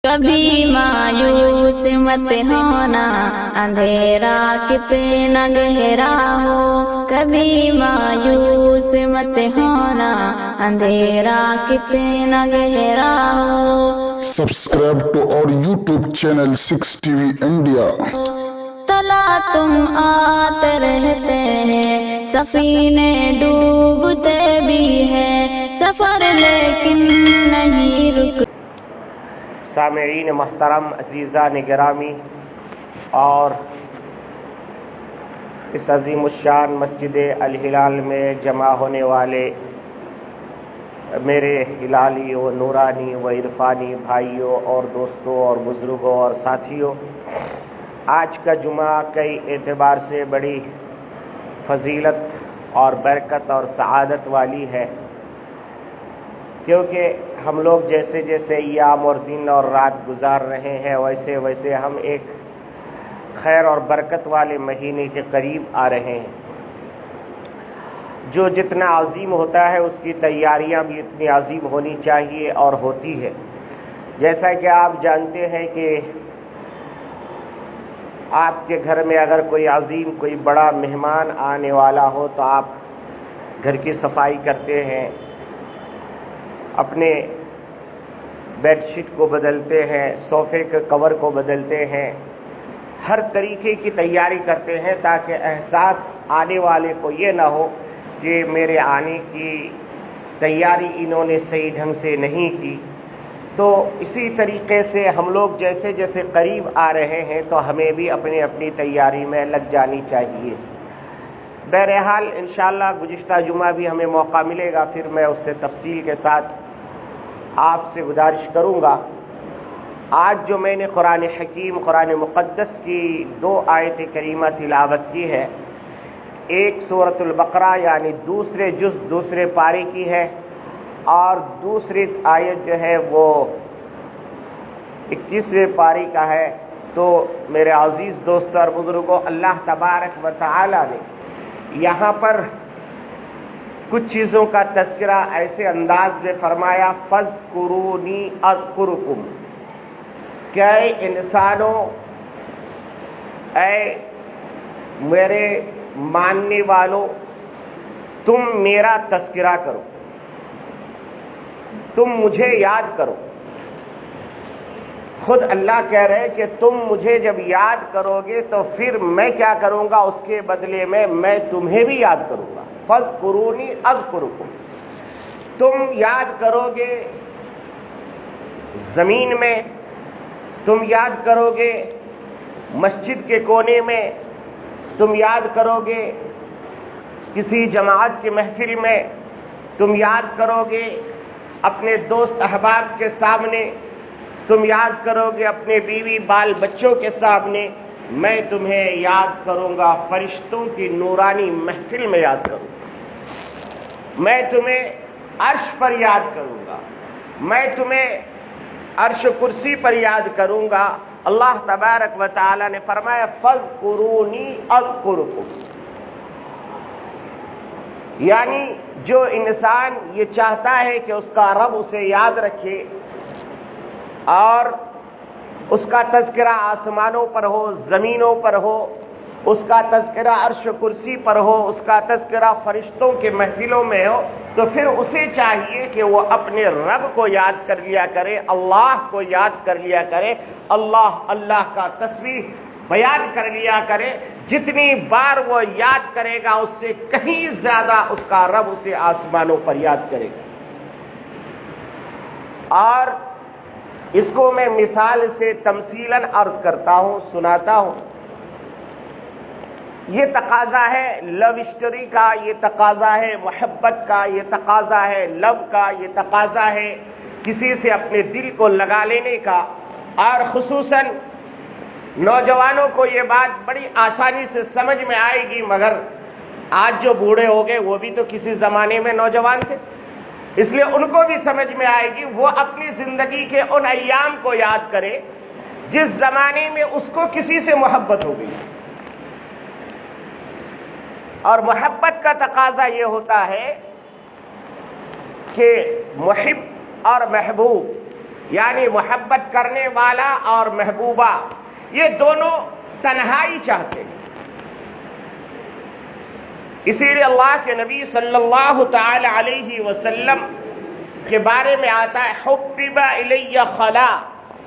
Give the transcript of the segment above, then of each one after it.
کبھی مایوس مت ہونا، اندھیرا کتنا گہرا ہو، کبھی مایوس مت ہونا، اندھیرا کتنا گہرا ہو۔ Subscribe to our YouTube channel 6TV India. تلا تم آتے رہتے ہیں، سفینے ڈوبتے بھی ہیں، سفر لیکن نہیں رک۔ سامعین محترم، عزیزان گرامی، اور اس عظیم الشان مسجد الہلال میں جمع ہونے والے میرے ہلالی و نورانی و عرفانی بھائیوں اور دوستوں اور بزرگوں اور ساتھیوں، آج کا جمعہ کئی اعتبار سے بڑی فضیلت اور برکت اور سعادت والی ہے، کیونکہ ہم لوگ جیسے جیسے ایام اور دن اور رات گزار رہے ہیں ویسے ویسے ہم ایک خیر اور برکت والے مہینے کے قریب آ رہے ہیں، جو جتنا عظیم ہوتا ہے اس کی تیاریاں بھی اتنی عظیم ہونی چاہیے اور ہوتی ہے۔ جیسا کہ آپ جانتے ہیں کہ آپ کے گھر میں اگر کوئی عظیم کوئی بڑا مہمان آنے والا ہو تو آپ گھر کی صفائی کرتے ہیں، اپنے بیڈ شیٹ کو بدلتے ہیں، صوفے کے کور کو بدلتے ہیں، ہر طریقے کی تیاری کرتے ہیں تاکہ احساس آنے والے کو یہ نہ ہو کہ میرے آنے کی تیاری انہوں نے صحیح ڈھنگ سے نہیں کی۔ تو اسی طریقے سے ہم لوگ جیسے جیسے قریب آ رہے ہیں تو ہمیں بھی اپنی اپنی تیاری میں لگ جانی چاہیے۔ بہرحال انشاءاللہ گزشتہ جمعہ بھی ہمیں موقع ملے گا، پھر میں اس سے تفصیل کے ساتھ آپ سے گزارش کروں گا۔ آج جو میں نے قرآن حکیم قرآن مقدس کی 2 آیت کریمہ تلاوت کی ہے، ایک سورۃ البقرہ یعنی دوسرے جز دوسرے پارے کی ہے، اور دوسری آیت جو ہے وہ 21ویں پارے کا ہے۔ تو میرے عزیز دوستوں اور بزرگوں، اللہ تبارک و تعالی نے یہاں پر کچھ چیزوں کا تذکرہ ایسے انداز میں فرمایا، فَاذْكُرُونِي أَذْكُرُكُمْ، کہ اے انسانوں، اے میرے ماننے والوں، تم میرا تذکرہ کرو، تم مجھے یاد کرو۔ خود اللہ کہہ رہے کہ تم مجھے جب یاد کرو گے تو پھر میں کیا کروں گا، اس کے بدلے میں تمہیں بھی یاد کروں گا۔ فَاذْكُرُونِي أَذْكُرُكُمْ، تم یاد کرو گے زمین میں، تم یاد کرو گے مسجد کے کونے میں، تم یاد کرو گے کسی جماعت کی محفل میں، تم یاد کرو گے اپنے دوست احباب کے سامنے، تم یاد کرو گے اپنے بیوی بال بچوں کے سامنے، میں تمہیں یاد کروں گا فرشتوں کی نورانی محفل میں یاد کروں گا، میں تمہیں عرش پر یاد کروں گا، میں تمہیں عرش کرسی پر یاد کروں گا۔ اللہ تبارک و تعالی نے فرمایا فَاذْكُرُونِي أَذْكُرُكُمْ، یعنی جو انسان یہ چاہتا ہے کہ اس کا رب اسے یاد رکھے اور اس کا تذکرہ آسمانوں پر ہو، زمینوں پر ہو، اس کا تذکرہ عرش کرسی پر ہو، اس کا تذکرہ فرشتوں کے محفلوں میں ہو، تو پھر اسے چاہیے کہ وہ اپنے رب کو یاد کر لیا کرے، اللہ کو یاد کر لیا کرے، اللہ کا تسبیح بیان کر لیا کرے۔ جتنی بار وہ یاد کرے گا اس سے کہیں زیادہ اس کا رب اسے آسمانوں پر یاد کرے گا۔ اور اس کو میں مثال سے تمثیلاً عرض کرتا ہوں، سناتا ہوں۔ یہ تقاضا ہے لو اسٹوری کا، یہ تقاضا ہے محبت کا، یہ تقاضا ہے لو کا، یہ تقاضا ہے کسی سے اپنے دل کو لگا لینے کا۔ اور خصوصاً نوجوانوں کو یہ بات بڑی آسانی سے سمجھ میں آئے گی، مگر آج جو بوڑھے ہو گئے وہ بھی تو کسی زمانے میں نوجوان تھے، اس لیے ان کو بھی سمجھ میں آئے گی۔ وہ اپنی زندگی کے ان ایام کو یاد کرے جس زمانے میں اس کو کسی سے محبت ہو گئی، اور محبت کا تقاضا یہ ہوتا ہے کہ محب اور محبوب یعنی محبت کرنے والا اور محبوبہ یہ دونوں تنہائی چاہتے ہیں. اسی لیے اللہ کے نبی صلی اللہ تعالی علیہ وسلم کے بارے میں آتا ہے حبب الی خلا،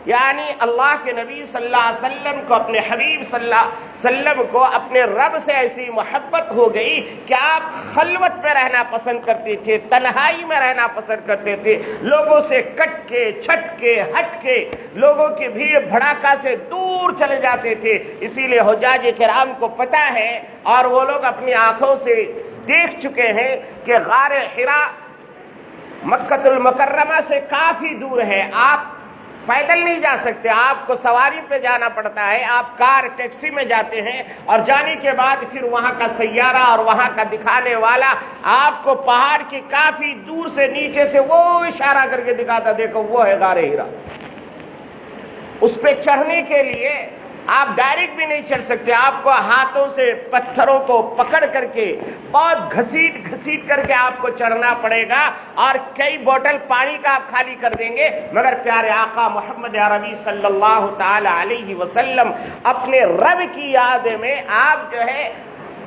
یعنی اللہ کے نبی صلی اللہ علیہ وسلم کو، اپنے حبیب صلی اللہ علیہ وسلم کو اپنے رب سے ایسی محبت ہو گئی کہ آپ خلوت میں رہنا پسند کرتے تھے، تنہائی میں رہنا پسند کرتے تھے، لوگوں سے کٹ کے چھٹ کے ہٹ کے لوگوں کی بھیڑ بھڑاکا سے دور چلے جاتے تھے. اسی لیے حجاج کرام کو پتہ ہے اور وہ لوگ اپنی آنکھوں سے دیکھ چکے ہیں کہ غار حرا مکہ المکرمہ سے کافی دور ہے. آپ پیدل نہیں جا سکتے، آپ کو سواری پہ جانا پڑتا ہے، آپ کار ٹیکسی میں جاتے ہیں، اور جانے کے بعد پھر وہاں کا سیارہ اور وہاں کا دکھانے والا آپ کو پہاڑ کی کافی دور سے نیچے سے وہ اشارہ کر کے دکھاتا، دیکھو وہ ہے غار حرا. اس پہ چڑھنے کے لیے آپ ڈائریکٹ بھی نہیں چڑھ سکتے، آپ کو ہاتھوں سے پتھروں کو پکڑ کر کے بہت گھسیٹ کر کے آپ کو چڑھنا پڑے گا، اور کئی بوتل پانی کا آپ خالی کر دیں گے. مگر پیارے آقا محمد عربی صلی اللہ تعالی علیہ وسلم اپنے رب کی یاد میں آپ جو ہے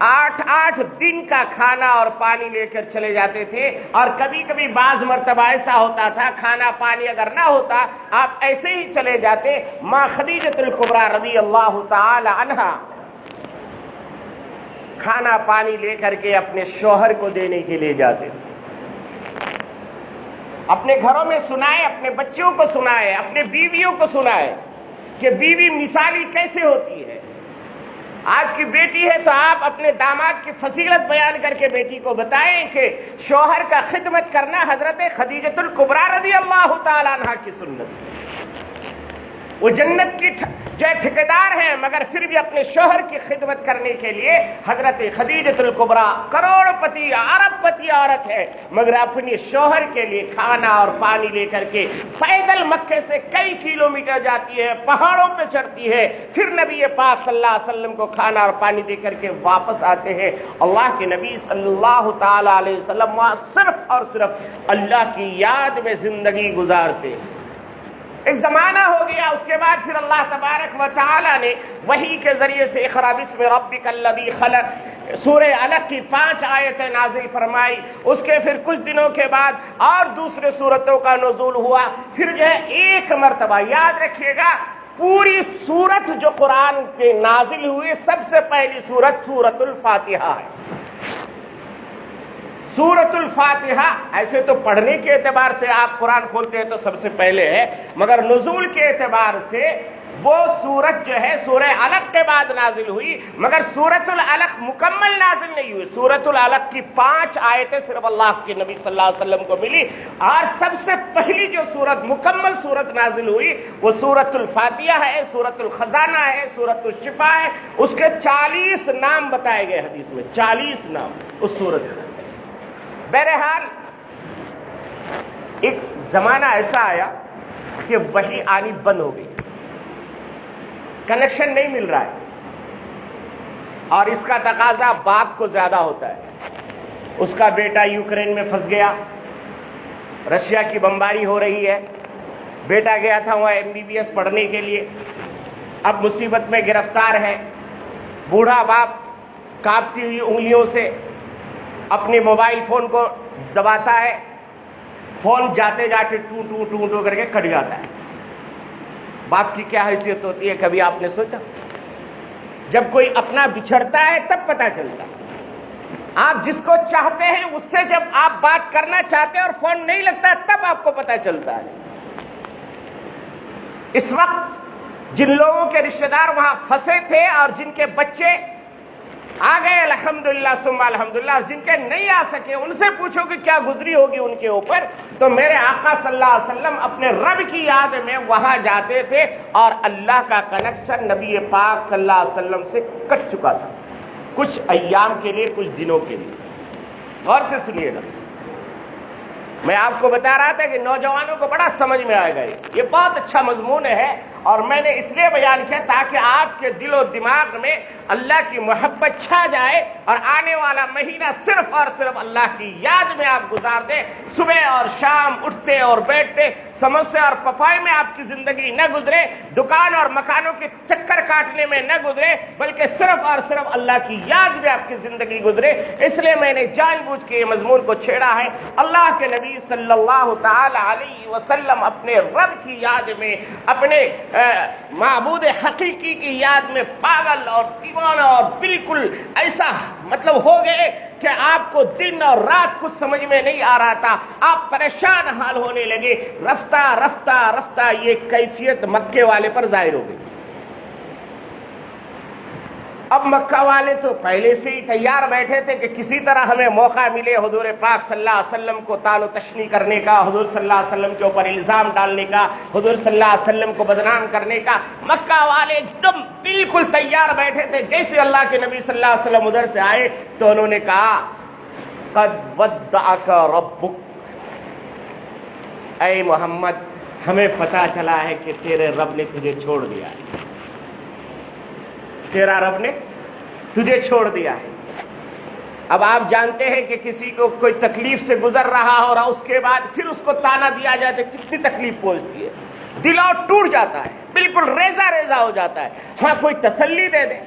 8 دن کا کھانا اور پانی لے کر چلے جاتے تھے. اور کبھی کبھی بعض مرتبہ ایسا ہوتا تھا کھانا پانی اگر نہ ہوتا آپ ایسے ہی چلے جاتے. ماں خدیجۃ الکبریٰ رضی اللہ تعالی عنہا کھانا پانی لے کر کے اپنے شوہر کو دینے کے لیے جاتے، اپنے گھروں میں سنائے، اپنے بچوں کو سنائے، اپنے بیویوں کو سنائے کہ بیوی مثالی کیسے ہوتی ہے. آپ کی بیٹی ہے تو آپ اپنے داماد کی فضیلت بیان کر کے بیٹی کو بتائیں کہ شوہر کا خدمت کرنا حضرت خدیجۃ الکبریٰ رضی اللہ تعالی عنہا کی سنت ہے. وہ جنت کی جو ٹھیکیدار ہیں مگر پھر بھی اپنے شوہر کی خدمت کرنے کے لیے حضرت خدیجۃ الکبریٰ کروڑ پتی ارب پتی عورت ہے مگر اپنی شوہر کے لیے کھانا اور پانی لے کر کے پیدل مکے سے کئی کلومیٹر جاتی ہے، پہاڑوں پہ چڑھتی ہے، پھر نبی پاک صلی اللہ علیہ وسلم کو کھانا اور پانی دے کر کے واپس آتے ہیں. اللہ کے نبی صلی اللہ تعالی علیہ وسلم وہاں صرف اور صرف اللہ کی یاد میں زندگی گزارتے. ایک زمانہ ہو گیا، اس کے بعد پھر اللہ تبارک و تعالی نے وحی کے ذریعے سے اقرا بسم ربک الذی خلق سورہ علق کی 5 آیتیں نازل فرمائی. اس کے پھر کچھ دنوں کے بعد اور دوسرے سورتوں کا نزول ہوا. پھر جو ہے ایک مرتبہ یاد رکھیے گا پوری سورت جو قرآن پہ نازل ہوئی سب سے پہلی سورت سورۃ الفاتحہ ہے. سورۃ الفاتحہ ایسے تو پڑھنے کے اعتبار سے آپ قرآن کھولتے ہیں تو سب سے پہلے ہے، مگر نزول کے اعتبار سے وہ سورت جو ہے سورہ علق کے بعد نازل ہوئی. مگر سورۃ العلق مکمل نازل نہیں ہوئی. سورۃ العلق کی 5 آیتیں صرف اللہ کے نبی صلی اللہ علیہ وسلم کو ملی، اور سب سے پہلی جو سورت مکمل سورت نازل ہوئی وہ سورۃ الفاتحہ ہے، سورۃ الخزانہ ہے، سورۃ الشفا ہے. اس کے 40 نام بتائے گئے حدیث میں، 40 نام اس سورت میں. بہرحال ایک زمانہ ایسا آیا کہ وحی آنی بند ہو گئی، کنیکشن نہیں مل رہا ہے، اور اس کا تقاضا باپ کو زیادہ ہوتا ہے. اس کا بیٹا یوکرین میں پھنس گیا، رشیا کی بمباری ہو رہی ہے، بیٹا گیا تھا وہاں MBBS پڑھنے کے لیے، اب مصیبت میں گرفتار ہے. بوڑھا باپ کانپتی ہوئی انگلیوں سے اپنے موبائل فون کو دباتا ہے، فون جاتے جاتے ٹو ٹو ٹو ٹو کر کے کٹ جاتا ہے. باپ کی کیا حیثیت ہوتی ہے کبھی آپ نے سوچا؟ جب کوئی اپنا بچھڑتا ہے تب پتہ چلتا. آپ جس کو چاہتے ہیں اس سے جب آپ بات کرنا چاہتے ہیں اور فون نہیں لگتا تب آپ کو پتہ چلتا ہے. اس وقت جن لوگوں کے رشتہ دار وہاں پھنسے تھے اور جن کے بچے آ گئے الحمدللہ ثم الحمدللہ، جن کے نہیں آ سکے ان سے پوچھو کہ کیا گزری ہوگی ان کے اوپر. تو میرے آقا صلی اللہ علیہ وسلم اپنے رب کی یاد میں وہاں جاتے تھے، اور اللہ کا کنیکشن نبی پاک صلی اللہ علیہ وسلم سے کٹ چکا تھا کچھ ایام کے لیے، کچھ دنوں کے لیے. غور سے سنیے گا، میں آپ کو بتا رہا تھا کہ نوجوانوں کو بڑا سمجھ میں آئے گا. یہ بہت اچھا مضمون ہے، اور میں نے اس لیے بیان کیا تاکہ آپ کے دل و دماغ میں اللہ کی محبت محبت چھا جائے اور آنے والا مہینہ صرف اور صرف اللہ کی یاد میں آپ گزار دیں. صبح اور شام اٹھتے اور بیٹھتے سموسے اور پپائی میں آپ کی زندگی نہ گزرے, دکان اور مکانوں کے چکر کاٹنے میں نہ گزرے, بلکہ صرف اور صرف اللہ کی یاد میں آپ کی زندگی گزرے. اس لیے میں نے جان بوجھ کے یہ مضمون کو چھیڑا ہے. اللہ کے نبی صلی اللہ تعالی علیہ وسلم اپنے رب کی یاد میں, اپنے معبود حقیقی کی یاد میں پاگل اور دیوانہ اور بالکل ایسا مطلب ہو گئے کہ آپ کو دن اور رات کچھ سمجھ میں نہیں آ رہا تھا, آپ پریشان حال ہونے لگے. رفتہ رفتہ رفتہ یہ کیفیت مکے والے پر ظاہر ہو گئی. اب مکہ والے تو پہلے سے ہی تیار بیٹھے تھے کہ کسی طرح ہمیں موقع ملے حضور پاک صلی اللہ علیہ وسلم کو طعن و تشنیع کرنے کا, حضور صلی اللہ علیہ وسلم کے اوپر الزام ڈالنے کا, حضور صلی اللہ علیہ وسلم کو بدنام کرنے کا. مکہ والے ایک دم بالکل تیار بیٹھے تھے. جیسے اللہ کے نبی صلی اللہ علیہ وسلم ادھر سے آئے تو انہوں نے کہا قد ودعک ربک, اے محمد ہمیں پتہ چلا ہے کہ تیرے رب نے تجھے چھوڑ دیا ہے, تیرا رب نے تجھے چھوڑ دیا ہے. اب آپ جانتے ہیں کہ کسی کو کوئی تکلیف سے گزر رہا ہو اور اس کے بعد پھر اس کو تانا دیا جائے تو کتنی تکلیف پہنچتی ہے, دل اور ٹوٹ جاتا ہے, بالکل ریزہ ریزہ ہو جاتا ہے. ہاں کوئی تسلی دے دے,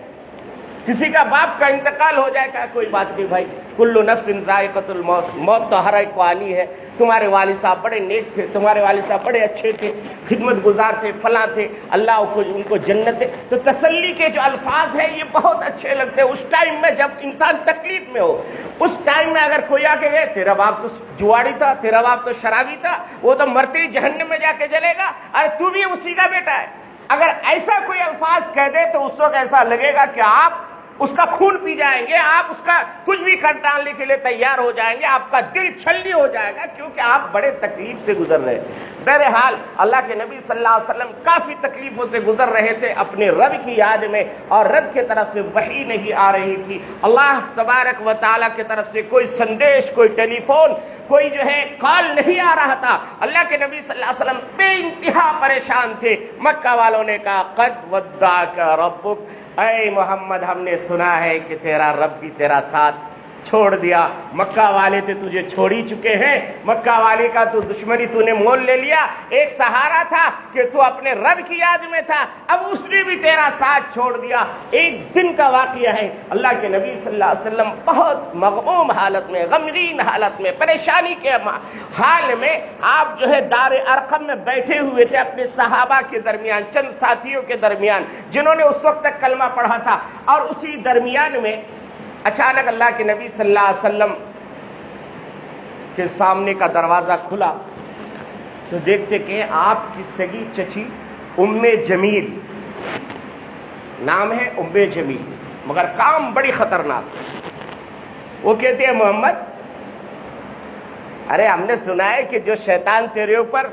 کسی کا باپ کا انتقال ہو جائے گا, کوئی بات نہیں بھائی, کل نفس ذائقۃ الموت, موت تو ہر ایک کو آنی ہے. تمہارے والد صاحب بڑے نیک تھے, تمہارے والد صاحب بڑے اچھے تھے, خدمت گزار تھے, فلاں تھے, اللہ کو ان کو جنت ہے. تو تسلی کے جو الفاظ ہیں یہ بہت اچھے لگتے ہیں اس ٹائم میں جب انسان تکلیف میں ہو. اس ٹائم میں اگر کوئی آ کے گئے تیرا باپ تو جواڑی تھا, تیرا باپ تو شرابی تھا, وہ تو مرتے ہی جہنم میں جا کے جلے گا, ارے تو بھی اسی کا بیٹا ہے. اگر ایسا کوئی الفاظ کہہ دے تو اس وقت ایسا لگے گا کہ آپ اس کا خون پی جائیں گے, آپ اس کا کچھ بھی کر ڈالنے کے لیے تیار ہو جائیں گے, آپ کا دل چھلنی ہو جائے گا کیونکہ آپ بڑے تکلیف سے گزر رہے ہیں. بہرحال اللہ کے نبی صلی اللہ علیہ وسلم کافی تکلیفوں سے گزر رہے تھے اپنے رب کی یاد میں, اور رب کی طرف سے وحی نہیں آ رہی تھی. اللہ تبارک و تعالیٰ کی طرف سے کوئی سندیش, کوئی ٹیلی فون, کوئی جو ہے کال نہیں آ رہا تھا. اللہ کے نبی صلی اللہ علیہ وسلم بے انتہا پریشان تھے. مکہ والوں نے کہا قد ودعک ربک, اے محمد ہم نے سنا ہے کہ تیرا رب بھی تیرا ساتھ چھوڑ دیا. مکہ والے تھے تجھے چھوڑ ہی چکے ہیں, مکہ والے کا تو دشمنی تو نے مول لے لیا. ایک سہارا تھا کہ تو اپنے رب کی یاد میں تھا, اب اس نے بھی تیرا ساتھ چھوڑ دیا. ایک دن کا واقعہ ہے, اللہ کے نبی صلی اللہ علیہ وسلم بہت مغموم حالت میں, غمگین حالت میں, پریشانی کے حال میں آپ جو ہے دار ارقم میں بیٹھے ہوئے تھے اپنے صحابہ کے درمیان, چند ساتھیوں کے درمیان جنہوں نے اس وقت تک کلمہ پڑھا تھا. اور اسی درمیان میں اچانک اللہ کے نبی صلی اللہ علیہ وسلم کے سامنے کا دروازہ کھلا تو دیکھتے کہ آپ کی سگی چچی ام جمیل, نام ہے ام جمیل, مگر کام بڑی خطرناک. وہ کہتے ہیں محمد ارے ہم نے سنا ہے کہ جو شیطان تیرے اوپر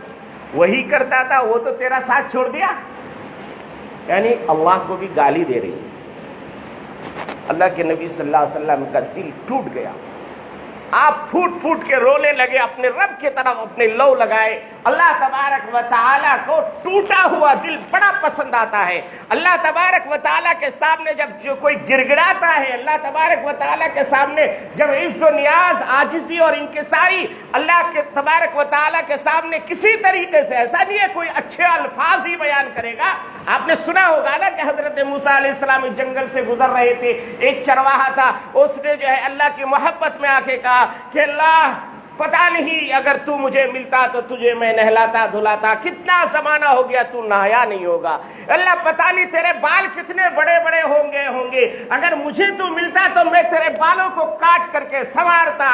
وہی کرتا تھا وہ تو تیرا ساتھ چھوڑ دیا. یعنی اللہ کو بھی گالی دے رہی ہے. اللہ کے نبی صلی اللہ علیہ وسلم کا دل ٹوٹ گیا, آپ پھوٹ پھوٹ کے رونے لگے, اپنے رب کی طرف اپنے لو لگائے. اللہ تبارک و تعالیٰ کو ٹوٹا ہوا دل بڑا پسند آتا ہے. اللہ تبارک و تعالیٰ کے سامنے جب جو کوئی گر گڑاتا ہے, اللہ تبارک و تعالیٰ کے سامنے جب عز و نیاز, عاجزی اور انکساری اللہ کے تبارک و تعالیٰ کے سامنے کسی طریقے سے, ایسا نہیں ہے کوئی اچھے الفاظ ہی بیان کرے گا. آپ نے سنا ہوگا نا کہ حضرت موسیٰ علیہ السلام جنگل سے گزر رہے تھے, ایک چرواہا تھا, اس نے جو ہے اللہ کی محبت میں آ کے کہا کہ اللہ پتہ نہیں اگر تو مجھے ملتا تو تجھے میں نہلاتا دھلاتا, کتنا زمانہ ہو گیا تو نہایا نہیں ہوگا. اللہ پتہ نہیں تیرے بال کتنے بڑے بڑے ہوں گے, اگر مجھے تو ملتا تو میں تیرے بالوں کو کاٹ کر کے سنوارتا,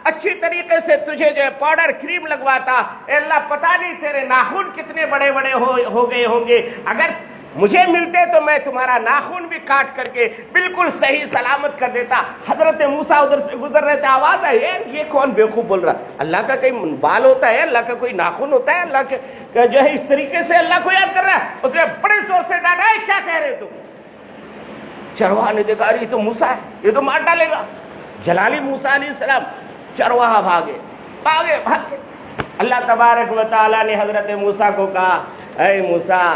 اچھی طریقے سے تجھے جو پاؤڈر کریم لگواتا. اللہ پتہ نہیں تیرے ناخن کتنے بڑے بڑے ہو گئے ہوں گے, اگر مجھے ملتے تو میں تمہارا ناخن بھی کاٹ کر کے بالکل صحیح سلامت کر دیتا. حضرت موسیٰ ادھر سے گزر رہے تھے, آواز آئی یہ کون بیوقوف بول رہا, اللہ کا کہیں بال ہوتا ہے, اللہ کا کوئی ناخن ہوتا ہے, اللہ کے جو ہے اس طریقے سے اللہ کو یاد کر رہا ہے. اس نے بڑے زور سے ڈانٹا, کیا کہہ رہے تم. چرواہا نے دیکھا یہ تو موسیٰ ہے, یہ تو مار ڈالے گا. جلالی موسیٰ علیہ السلام, چرواہا بھاگے. اللہ تبارک و تعالیٰ نے حضرت موسیٰ کو کہا, اے موسیٰ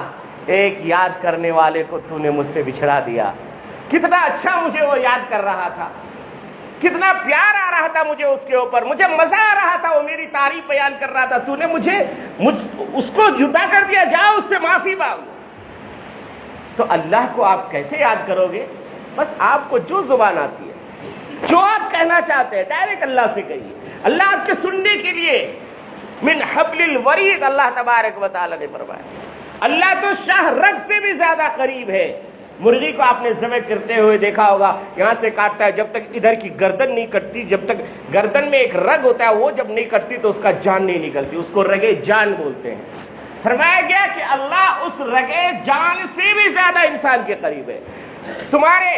ایک یاد کرنے والے کو تو نے مجھ سے بچھڑا دیا, کتنا اچھا مجھے وہ یاد کر رہا تھا، کتنا پیار آ رہا تھا مجھے اس کے اوپر، مجھے مزہ آ رہا تھا، وہ میری تعریف بیان کر رہا تھا، تو نے مجھے اس کو جدا کر دیا، جاؤ اس سے معافی مانگو۔ تو اللہ کو آپ کیسے یاد کرو گے؟ بس آپ کو جو زبان آتی ہے، جو آپ کہنا چاہتے ہیں ڈائریکٹ اللہ سے کہیے، اللہ آپ کے سننے کے لیے من حبل الورید اللہ تبارک و تعالی نے فرمایا۔ اللہ تو شاہ رگ سے بھی زیادہ قریب ہے۔ مرغی کو آپ نے ذبح کرتے ہوئے دیکھا ہوگا، یہاں سے کاٹتا ہے، جب تک ادھر کی گردن نہیں کٹتی، جب تک گردن میں ایک رگ ہوتا ہے وہ جب نہیں کٹتی تو اس کا جان نہیں نکلتی، اس کو رگے جان بولتے ہیں۔ فرمایا گیا کہ اللہ اس رگے جان سے بھی زیادہ انسان کے قریب ہے۔ تمہارے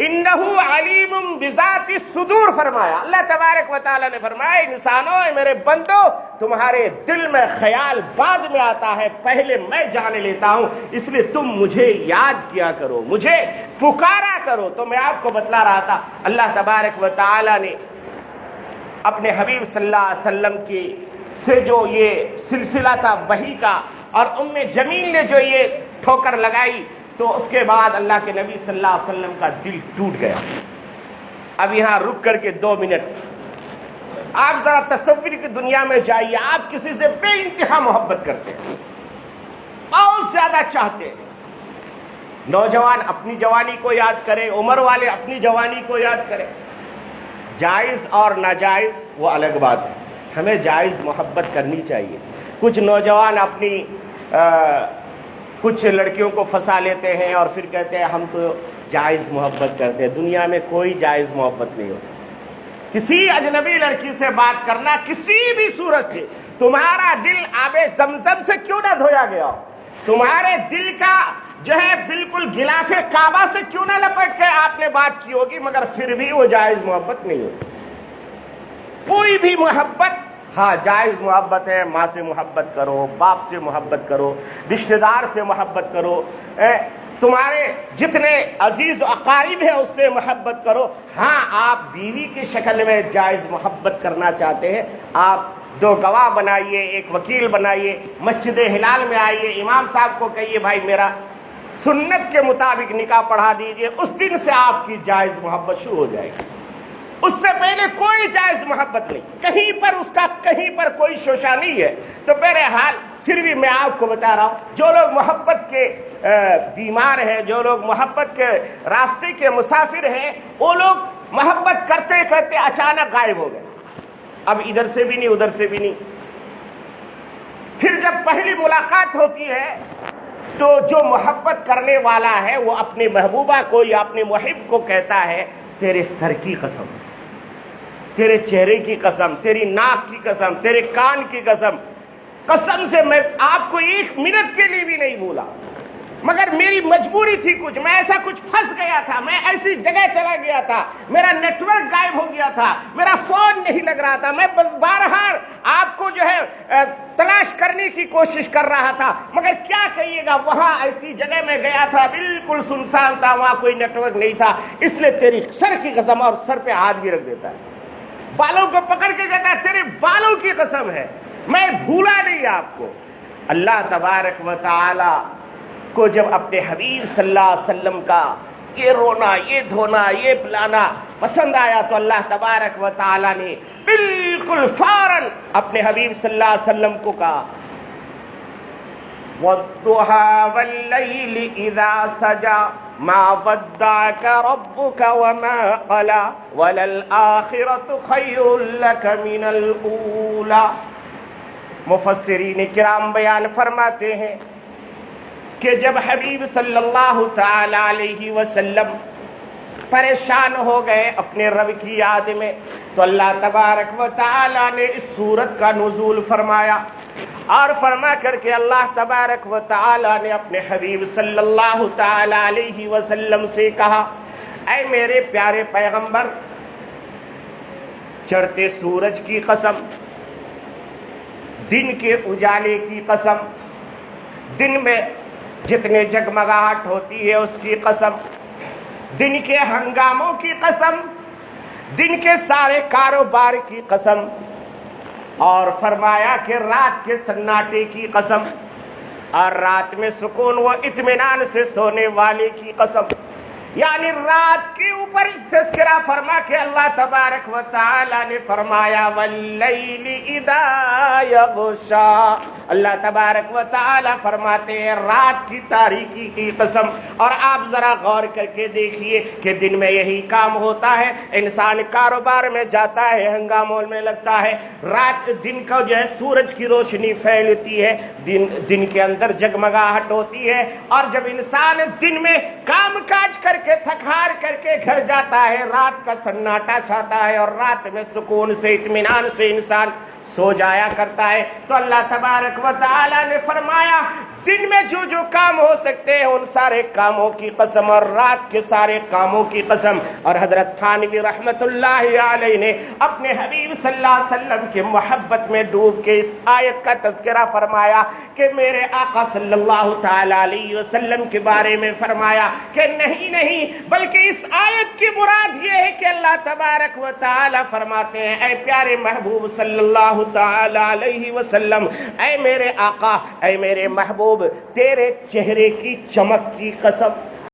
انہو علیم بذات الصدور فرمایا، اللہ تبارک و تعالی نے فرمایا انسانوں میرے بندو تمہارے دل میں خیال بعد میں آتا ہے، پہلے میں جان لیتا ہوں، اس لیے تم مجھے یاد کیا کرو، مجھے پکارا کرو۔ تو میں آپ کو بتلا رہا تھا اللہ تبارک و تعالی نے اپنے حبیب صلی اللہ علیہ وسلم کی سے جو یہ سلسلہ تھا وحی کا، اور ام جمیل نے جو یہ ٹھوکر لگائی، تو اس کے بعد اللہ کے نبی صلی اللہ علیہ وسلم کا دل ٹوٹ گیا۔ اب یہاں رک کر کے 2 منٹ آپ ذرا تصور کی دنیا میں جائیے، آپ کسی سے بے انتہا محبت کرتے ہیں، بہت زیادہ چاہتے ہیں۔ نوجوان اپنی جوانی کو یاد کریں، عمر والے اپنی جوانی کو یاد کریں۔ جائز اور ناجائز وہ الگ بات ہے، ہمیں جائز محبت کرنی چاہیے۔ کچھ نوجوان اپنی کچھ لڑکیوں کو پھنسا لیتے ہیں اور پھر کہتے ہیں ہم تو جائز محبت کرتے ہیں۔ دنیا میں کوئی جائز محبت نہیں ہوتی۔ کسی اجنبی لڑکی سے بات کرنا کسی بھی صورت سے، تمہارا دل آب زمزم سے کیوں نہ دھویا گیا ہو، تمہارے دل کا جو ہے بالکل غلاف کعبہ سے کیوں نہ لپٹ کے آپ نے بات کی ہوگی، مگر پھر بھی وہ جائز محبت نہیں ہوتی۔ کوئی بھی محبت ہاں جائز محبت ہے، ماں سے محبت کرو، باپ سے محبت کرو، رشتہ دار سے محبت کرو، تمہارے جتنے عزیز و اقارب ہیں اس سے محبت کرو۔ ہاں آپ بیوی کی شکل میں جائز محبت کرنا چاہتے ہیں، آپ 2 گواہ بنائیے، ایک وکیل بنائیے، مسجد ہلال میں آئیے، امام صاحب کو کہیے بھائی میرا سنت کے مطابق نکاح پڑھا دیجئے، اس دن سے آپ کی جائز محبت شروع ہو جائے گی۔ اس سے پہلے کوئی جائز محبت نہیں، کہیں پر اس کا کہیں پر کوئی شوشہ نہیں ہے۔ تو بہرحال پھر بھی میں آپ کو بتا رہا ہوں، جو لوگ محبت کے بیمار ہیں، جو لوگ محبت کے راستے کے مسافر ہیں، وہ لوگ محبت کرتے کرتے اچانک غائب ہو گئے، اب ادھر سے بھی نہیں ادھر سے بھی نہیں۔ پھر جب پہلی ملاقات ہوتی ہے تو جو محبت کرنے والا ہے وہ اپنی محبوبہ کو یا اپنے محب کو کہتا ہے تیرے سر کی قسم، تیرے چہرے کی قسم، تیری ناک کی قسم، تیرے کان کی قسم، قسم سے میں آپ کو 1 منٹ کے لیے بھی نہیں بھولا، مگر میری مجبوری تھی کچھ، میں ایسا کچھ پھنس گیا تھا، میں ایسی جگہ چلا گیا تھا، میرا نیٹ ورک غائب ہو گیا تھا، میرا فون نہیں لگ رہا تھا، میں بس بہرحال آپ کو جو ہے تلاش کرنے کی کوشش کر رہا تھا، مگر کیا کہیے گا وہاں ایسی جگہ میں گیا تھا بالکل سنسان تھا، وہاں کوئی نیٹ ورک نہیں تھا، اس لیے تیری سر کی قسم، اور سر پہ ہاتھ بھی رکھ دیتا ہے، بالوں کو پکڑ کے کہتا ہے تیرے بالوں کی قسم ہے، میں بھولا نہیں آپ کو۔ اللہ تبارک و تعالی کو جب اپنے حبیب صلی اللہ علیہ وسلم کا یہ رونا، یہ دھونا، یہ پلانا پسند آیا تو اللہ تبارک و تعالی نے بالکل فوراً اپنے حبیب صلی اللہ علیہ وسلم کو کہا وَالضُّحَىٰ وَاللَّيْلِ إِذَا سَجَىٰ مَا وَدَّعَكَ رَبُّكَ وَمَا قَلَىٰ وَلَلْآخِرَةُ خَيْرٌ لَكَ مِنَ الْأُولَىٰ۔ مفسرین کرام بیان فرماتے ہیں کہ جب حبیب صلی اللہ تعالی علیہ وسلم پریشان ہو گئے اپنے رب کی یاد میں تو اللہ تبارک و تعالی نے اس سورت کا نزول فرمایا، اور فرما کر کے اللہ تبارک و تعالی نے اپنے حبیب صلی اللہ تعالی علیہ وسلم سے کہا اے میرے پیارے پیغمبر، چڑھتے سورج کی قسم، دن کے اجالے کی قسم، دن میں جتنے جگمگاہٹ ہوتی ہے اس کی قسم، دن کے ہنگاموں کی قسم، دن کے سارے کاروبار کی قسم، اور فرمایا کہ رات کے سناٹے کی قسم، اور رات میں سکون و اطمینان سے سونے والے کی قسم، یعنی رات کے اوپر تذکرہ فرما کے اللہ تبارک و تعالی نے فرمایا واللیل اذا یغشا، اللہ تبارک و تعالی فرماتے ہیں رات کی تاریکی کی قسم۔ اور آپ ذرا غور کر کے دیکھیے کہ دن میں یہی کام ہوتا ہے، انسان کاروبار میں جاتا ہے، ہنگاموں میں لگتا ہے، رات دن کا جو ہے سورج کی روشنی پھیلتی ہے، دن کے اندر جگمگاہٹ ہوتی ہے، اور جب انسان دن میں کام کاج کر کے تھک ہار کر کے گھر جاتا ہے، رات کا سناٹا چھاتا ہے اور رات میں سکون سے اطمینان سے انسان سو جایا کرتا ہے۔ تو اللہ تبارک و تعالی نے فرمایا دن میں جو جو کام ہو سکتے ہیں ان سارے کاموں کی قسم اور رات کے سارے کاموں کی قسم۔ اور حضرت تھانوی رحمت اللہ علیہ نے اپنے حبیب صلی اللہ علیہ وسلم کی محبت میں ڈوب کے اس آیت کا تذکرہ فرمایا کہ میرے آقا صلی اللہ تعالی علیہ وسلم کے بارے میں فرمایا کہ نہیں بلکہ اس آیت کی مراد یہ ہے کہ اللہ تبارک و تعالی فرماتے ہیں اے پیارے محبوب صلی اللہ تعالی علیہ وسلم، اے میرے آقا، اے میرے محبوب، تیرے چہرے کی چمک کی قسم،